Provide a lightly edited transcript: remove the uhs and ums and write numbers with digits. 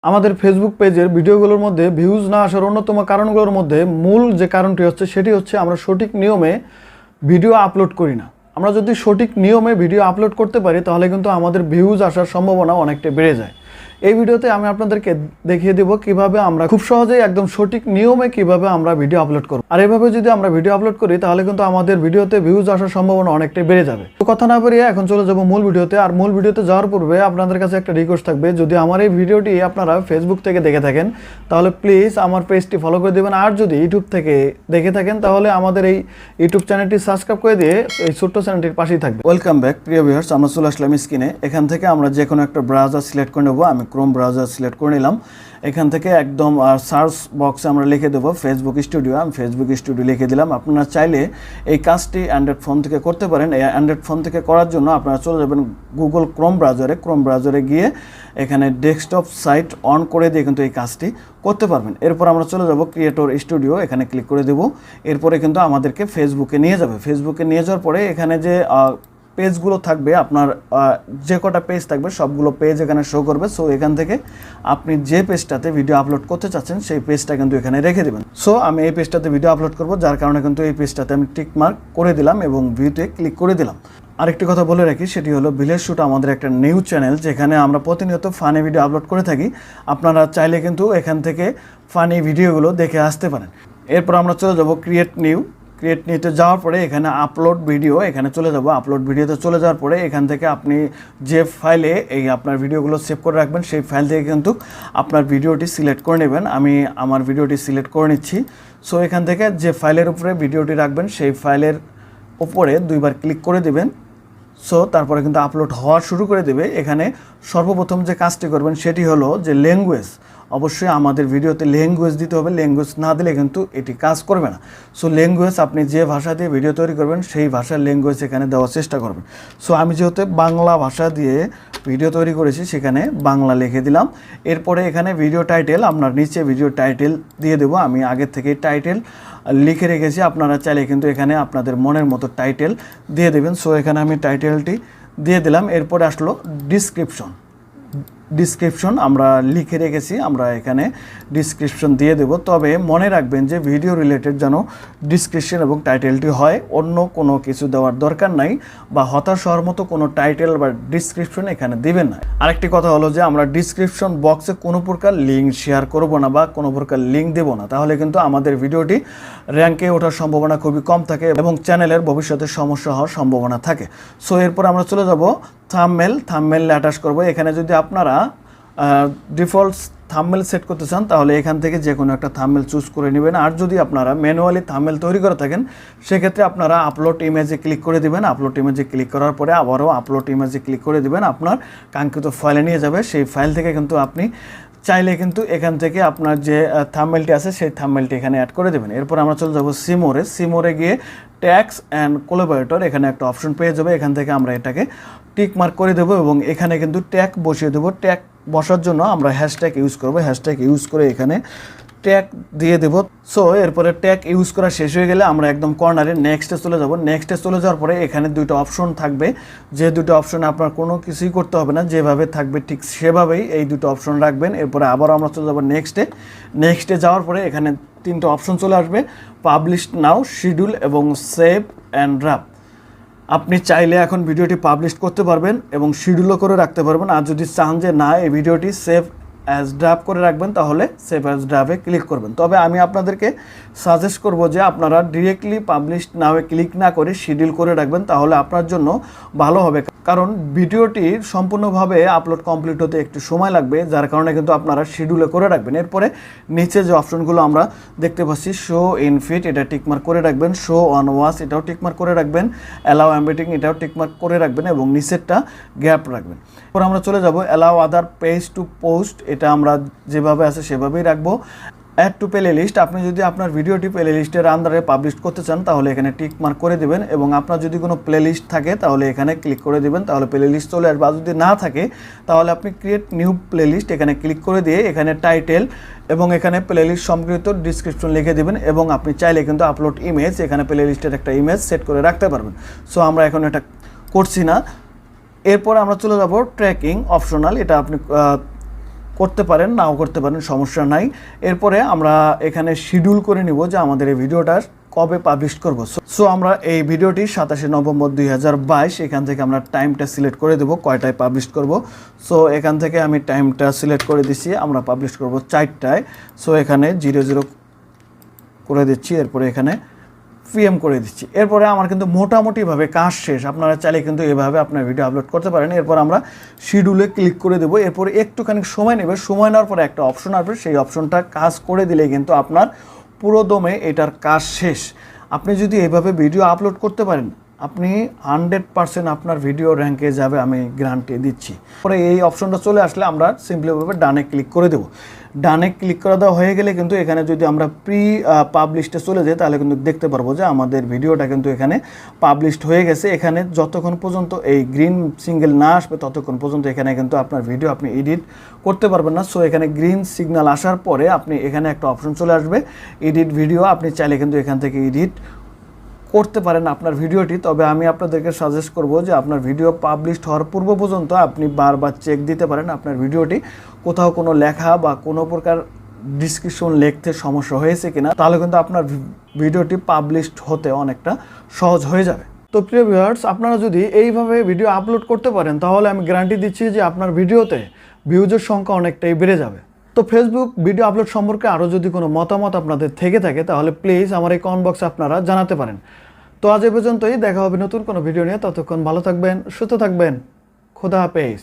আমাদের ফেসবুক পেজের ভিডিওগুলোর মধ্যে ভিউজ না আসার অন্যতম কারণগুলোর মধ্যে মূল যে কারণটি হচ্ছে সেটি হচ্ছে আমরা সঠিক নিয়মে ভিডিও আপলোড করি না। আমরা যদি সঠিক নিয়মে ভিডিও আপলোড করতে পারি তাহলে কিন্তু আমাদের ভিউজ আসার সম্ভাবনা অনেকটা বেড়ে যায়। এই ভিডিওতে আমি আপনাদেরকে দেখিয়ে দেব কিভাবে আমরা খুব সহজেই একদম সঠিক নিয়মে কিভাবে আমরা ভিডিও আপলোড করব। আর এভাবে যদি আমরা ভিডিও আপলোড করি তাহলে কিন্তু আমাদের ভিডিওতে ভিউজ আসার সম্ভাবনা অনেকটাই বেড়ে যাবে। তো কথা না বাড়িয়ে এখন চলে যাব মূল ভিডিওতে। আর মূল ভিডিওতে যাওয়ার পূর্বে আপনাদের কাছে একটা রিকোয়েস্ট থাকবে, যদি আমার এই ভিডিওটি আপনারা ফেসবুক থেকে দেখে থাকেন তাহলে প্লিজ আমার পেজটি ফলো করে দেবেন। আর যদি ইউটিউব থেকে দেখে থাকেন তাহলে আমাদের এই ইউটিউব চ্যানেলটি সাবস্ক্রাইব করে দিয়ে এই ছোট্ট চ্যানেলটির পাশেই থাকবে। ওয়েলকাম ব্যাক প্রিয় ভিউয়ার্স, আমরা চলে আসলাম স্ক্রিনে। এখান থেকে আমরা যে কোনো একটা ব্রাউজার সিলেক্ট করে নেব। আমি ক্রোম ব্রাউজার সিলেক্ট করে নিলাম। এখান থেকে একদম সার্চ বক্সে আমরা লিখে দেবো ফেসবুক স্টুডিও। আমি ফেসবুক স্টুডিও লিখে দিলাম। আপনারা চাইলে এই কাজটি অ্যান্ড্রয়েড ফোন থেকে করতে পারেন। এই অ্যান্ড্রয়েড ফোন থেকে করার জন্য আপনারা চলে যাবেন গুগল ক্রোম ব্রাউজারে গিয়ে এখানে ডেস্কটপ সাইট অন করে দিয়ে কিন্তু এই কাজটি করতে পারবেন। এরপর আমরা চলে যাব ক্রিয়েটর স্টুডিও, এখানে ক্লিক করে দেব। এরপরে কিন্তু আমাদেরকে ফেসবুকে নিয়ে যাবে। ফেসবুকে নিয়ে যাওয়ার পরে এখানে যে পেজগুলো থাকবে, আপনার যে কটা পেজ থাকবে সবগুলো পেজ এখানে শো করবে। সো এখান থেকে আপনি যে পেজটাতে ভিডিও আপলোড করতে চাচ্ছেন সেই পেজটা কিন্তু এখানে রেখে দেবেন। সো আমি এই পেজটাতে ভিডিও আপলোড করব, যার কারণে কিন্তু এই পেজটাতে আমি টিক মার্ক করে দিলাম এবং ভিউতে ক্লিক করে দিলাম। আরেকটি কথা বলে রাখি, সেটি হলো ভিলেজ শুট আমাদের একটা নিউজ চ্যানেল, যেখানে আমরা প্রতিনিয়ত ফানি ভিডিও আপলোড করে থাকি। আপনারা চাইলে কিন্তু এখান থেকে ফানি ভিডিওগুলো দেখে আসতে পারেন। এরপর আমরা চলে যাব ক্রিয়েট নিউতে যাওয়ার পরে এখানে আপলোড ভিডিও, এখানে চলে যাব। আপলোড ভিডিওতে চলে যাওয়ার পরে এখান থেকে আপনি যে ফাইলে এই আপনার ভিডিওগুলো সেভ করে রাখবেন সেই ফাইল থেকে কিন্তু আপনার ভিডিওটি সিলেক্ট করে নেবেন। আমি আমার ভিডিওটি সিলেক্ট করে নিচ্ছি। সো এখান থেকে যে ফাইলের উপরে ভিডিওটি রাখবেন সেই ফাইলের উপরে দুইবার ক্লিক করে দেবেন। সো তারপরে কিন্তু আপলোড হওয়া শুরু করে দেবে। এখানে সর্বপ্রথম যে কাজটি করবেন সেটি হলো যে ল্যাঙ্গুয়েজ, অবশ্যই আমাদের ভিডিওতে ল্যাঙ্গুয়েজ দিতে হবে। ল্যাঙ্গুয়েজ না দিলে কিন্তু এটি কাজ করবে না। সো ল্যাঙ্গুয়েজ আপনি যে ভাষা দিয়ে ভিডিও তৈরি করবেন সেই ভাষার ল্যাঙ্গুয়েজ এখানে দেওয়ার চেষ্টা করবেন। সো আমি যেহেতু বাংলা ভাষা দিয়ে ভিডিও তৈরি করেছি সেখানে বাংলা লিখে দিলাম। এরপরে এখানে ভিডিও টাইটেল, আপনার নিচে ভিডিও টাইটেল দিয়ে দেবো। আমি আগের থেকে টাইটেল লিখে রেখেছি, আপনারা চাইলে কিন্তু এখানে আপনাদের মনের মতো টাইটেল দিয়ে দেবেন। সো এখানে আমি টাইটেলটি দিয়ে দিলাম। এরপরে আসলো ডিসক্রিপশন আমরা লিখে রেখেছি, আমরা এখানে ডিসক্রিপশন দিয়ে দেব। তবে মনে রাখবেন যে ভিডিও রিলেটেড যেন ডিসক্রিপশন এবং টাইটেলটি হয়, অন্য কোনো কিছু দেওয়ার দরকার নাই, বা হতাশ হওয়ার মতো কোনো টাইটেল বা ডিসক্রিপশন এখানে দিবেন না। আরেকটি কথা হলো যে আমরা ডিসক্রিপশন বক্সে কোনো প্রকার লিঙ্ক শেয়ার করব না বা কোনো প্রকার লিঙ্ক দেব না, তাহলে কিন্তু আমাদের ভিডিওটি র্যাঙ্কে ওঠার সম্ভাবনা খুবই কম থাকে এবং চ্যানেলের ভবিষ্যতে সমস্যা হওয়ার সম্ভাবনা থাকে। সো এরপর আমরা চলে যাব থাম্বনেল অ্যাটাচ করব। এখানে যদি আপনারা ডিফল্ট থাম্বনেল সেট করতে চান তাহলে এখান থেকে যে কোনো একটা থাম্বনেল চুজ করে নেবেন। আর যদি আপনারা ম্যানুয়ালি থাম্বনেল তৈরি করে থাকেন সেক্ষেত্রে আপনারা আপলোড ইমেজে ক্লিক করে দিবেন। আপলোড ইমেজে ক্লিক করার পরে আবারও আপলোড ইমেজে ক্লিক করে দিবেন, আপনার কাঙ্ক্ষিত ফাইলে নিয়ে যাবে। সেই ফাইল থেকে কিন্তু আপনি চাইলে কিন্তু এখান থেকে আপনার যে থাম্বনেলটি আছে সেই থাম্বনেলটি এখানে অ্যাড করে দেবেন। এরপর আমরা চলে যাব সিমোরে গিয়ে ট্যাগস অ্যান্ড কোলাবোরেটর, এখানে একটা অপশন পেয়ে যাবে। এখান থেকে আমরা এটাকে টিক মার্ক করে দেবো এবং এখানে কিন্তু ট্যাগ বসিয়ে দেবো। ট্যাগ বসার জন্য আমরা হ্যাশট্যাগ ইউজ করবো। হ্যাশট্যাগ ইউজ করে এখানে ট্যাগ দিয়ে দেবো। সো এরপরে ট্যাগ ইউজ করা শেষ হয়ে গেলে আমরা একদম কর্নারে নেক্সটে চলে যাব। নেক্সটে চলে যাওয়ার পরে এখানে দুটো অপশন থাকবে, যে দুটো অপশনে আপনার কোনো কিছুই করতে হবে না, যেভাবে থাকবে ঠিক সেভাবেই এই দুটো অপশন রাখবেন। এরপরে আবার আমরা চলে যাব নেক্সটে যাওয়ার পরে এখানে তিনটা অপশন চলে আসবে, পাবলিশ নাও, শিডিউল এবং সেভ অ্যান্ড ড্রাফট। আপনি চাইলে এখন ভিডিওটি পাবলিশ করতে পারবেন এবং শিডিউলও করে রাখতে পারবেন। আর যদি চান যে না এই ভিডিওটি সেভ অ্যাজ ড্রাফট করে রাখবেন তাহলে সেভ অ্যাজ ড্রাফটে ক্লিক করবেন। তবে আমি আপনাদেরকে সাজেস্ট করব যে আপনারা ডিরেক্টলি পাবলিশ নাওয়ে ক্লিক না করে শিডিউল করে রাখবেন, তাহলে আপনার জন্য ভালো হবে। কারণ ভিডিওটি সম্পূর্ণভাবে আপলোড কমপ্লিট হতে একটু সময় লাগবে, যার কারণে কিন্তু আপনারা শিডিউলে করে রাখবেন। এরপরে নিচে যে অপশনগুলো আমরা দেখতে পাচ্ছি, শো ইন ফিড, এটা টিকমার্ক করে রাখবেন। শো অন ওয়াচ, এটাও টিকমার্ক করে রাখবেন। অ্যালাউ এমবেডিং, এটাও টিকমার্ক করে রাখবেন এবং নিচেরটা গ্যাপ রাখবেন। এরপর আমরা চলে যাব অ্যালাউ আদার পেজ টু পোস্ট, এটা আমরা যেভাবে আছে সেভাবেই রাখবো। অ্যাড টু প্লে লিস্ট, আপনি যদি আপনার ভিডিওটি প্লে লিস্টের আন্ডারে পাবলিশ করতে চান তাহলে এখানে টিক মার্ক করে দেবেন এবং আপনার যদি কোনো প্লে লিস্ট থাকে তাহলে এখানে ক্লিক করে দেবেন, তাহলে প্লে লিস্ট চলে আসবে। আর যদি না থাকে তাহলে আপনি ক্রিয়েট নিউ প্লে লিস্ট এখানে ক্লিক করে দিয়ে এখানে টাইটেল এবং এখানে প্লে লিস্ট সম্পর্কিত ডিসক্রিপশন লিখে দেবেন এবং আপনি চাইলে কিন্তু আপলোড ইমেজ, এখানে প্লে লিস্টের একটা ইমেজ সেট করে রাখতে পারবেন। সো আমরা এখন এটা করছি না। এরপর আমরা চলে যাব ট্র্যাকিং অপশনাল, এটা আপনি করতে পারেন, নাও করতে পারেন, সমস্যা নাই। এরপরে আমরা এখানে শিডিউল করে নিব যে আমাদের এই ভিডিওটা কবে পাবলিশ করব। সো আমরা এই ভিডিওটি 27 নভেম্বর 2022, এখান থেকে আমরা টাইমটা সিলেক্ট করে দেবো কয়টায় পাবলিশ করব। সো এখান থেকে আমি টাইমটা সিলেক্ট করে দিচ্ছি, আমরা পাবলিশ করব 4টায়। সো এখানে 00 করে দিচ্ছি, এরপরে এখানে PM করে দিচ্ছি। এরপরে আমার কিন্তু মোটামুটিভাবে কাজ শেষ। আপনারা চাইলে কিন্তু এভাবে আপনার ভিডিও আপলোড করতে পারেন। এরপর আমরা শিডিউলে ক্লিক করে দেবো। এরপর একটুখানি সময় নেবে, সময় নেওয়ার পরে একটা অপশন আসবে, সেই অপশনটা কাজ করে দিলে কিন্তু আপনার পুরো দমে এটার কাজ শেষ। আপনি যদি এভাবে ভিডিও আপলোড করতে পারেন, আপনি 100% আপনার ভিডিও র্যাঙ্কে যাবে, আমি গ্যারান্টি দিচ্ছি। পরে এই অপশনটা চলে আসলে আমরা সিম্পলিভাবে ডানে ক্লিক করে দেবো। ডানে ক্লিক করে দেওয়া হয়ে গেলে কিন্তু এখানে যদি আমরা প্রি পাবলিশডে চলে যাই তাহলে কিন্তু দেখতে পারবো যে আমাদের ভিডিওটা কিন্তু এখানে পাবলিশড হয়ে গেছে। এখানে যতক্ষণ পর্যন্ত এই গ্রিন সিঙ্গেল না আসবে ততক্ষণ পর্যন্ত এখানে কিন্তু আপনার ভিডিও আপনি এডিট করতে পারবেন না। সো এখানে গ্রিন সিগন্যাল আসার পরে আপনি এখানে একটা অপশন চলে আসবে এডিট ভিডিও। আপনি চাইলে কিন্তু এখান থেকে এডিট করতে পারেন আপনার ভিডিওটি। তবে আমি আপনাদেরকে সাজেস্ট করব যে আপনার ভিডিও পাবলিশড হওয়ার পূর্ব পর্যন্ত আপনি বারবার চেক দিতে পারেন আপনার ভিডিওটি কোথাও কোনো লেখা বা কোনো প্রকার ডিসক্রিপশন লিখতে সমস্যা হয়েছে কিনা, তাহলে কিন্তু আপনার ভিডিওটি পাবলিশড হতে অনেকটা সহজ হয়ে যাবে। তো প্রিয় ভিউয়ার্স, আপনারা যদি এইভাবে ভিডিও আপলোড করতে পারেন তাহলে আমি গ্যারান্টি দিচ্ছি যে আপনার ভিডিওতে ভিউজের সংখ্যা অনেকটাই বেড়ে যাবে। তো ফেসবুক ভিডিও আপলোড সম্পর্কে আরও যদি কোনো মতামত আপনাদের থেকে থাকে তাহলে প্লিজ আমার এই কমেন্ট বক্সে আপনারা জানাতে পারেন। তো আজ এ পর্যন্তই, দেখা হবে নতুন কোনো ভিডিও নিয়ে। ততক্ষণ ভালো থাকবেন, সুস্থ থাকবেন, খোদা হাফেজ।